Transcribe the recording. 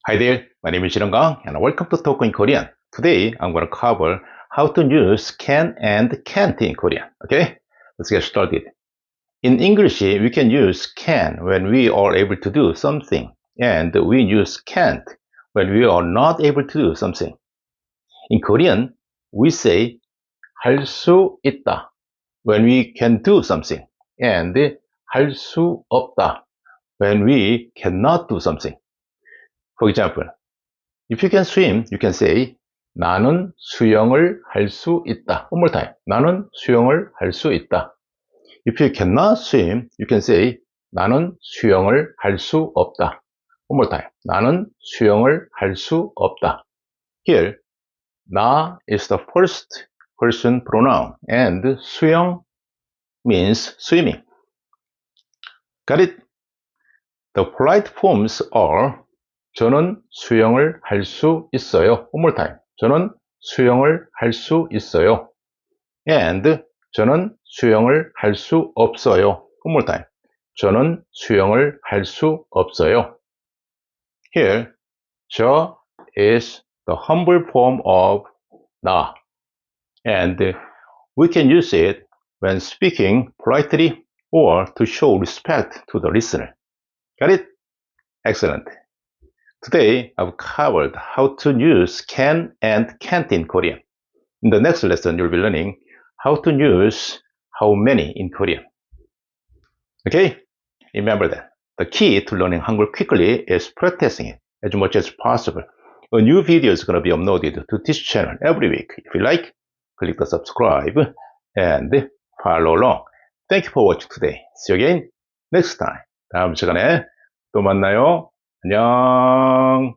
Hi there, my name is Shirong and welcome to Talk in Korean. Today I'm going to cover how to use can and can't in Korean. Okay, let's get started. In English, we can use can when we are able to do something, and we use can't when we are not able to do something. In Korean, we say 할 수 있다 when we can do something, and 할 수 없다 when we cannot do something. For example, if you can swim, you can say 나는 수영을 할 수 있다. One more time. 나는 수영을 할 수 있다. If you cannot swim, you can say 나는 수영을 할 수 없다. One more time. 나는 수영을 할 수 없다. Here, 나 is the first person pronoun and 수영 means swimming. Got it? The polite forms are 저는 수영을 할 수 있어요. One more time. 저는 수영을 할 수 있어요. And 저는 수영을 할 수 없어요. One more time. 저는 수영을 할 수 없어요. Here, 저 is the humble form of 나. And we can use it when speaking politely or to show respect to the listener. Got it? Excellent. Today, I've covered how to use can and can't in Korean. In the next lesson, you'll be learning how to use how many in Korean. Okay? Remember that. The key to learning Hangul quickly is practicing it as much as possible. A new video is going to be uploaded to this channel every week. If you like, click the subscribe and follow along. Thank you for watching today. See you again next time. 다음 시간에 또 만나요. 안녕.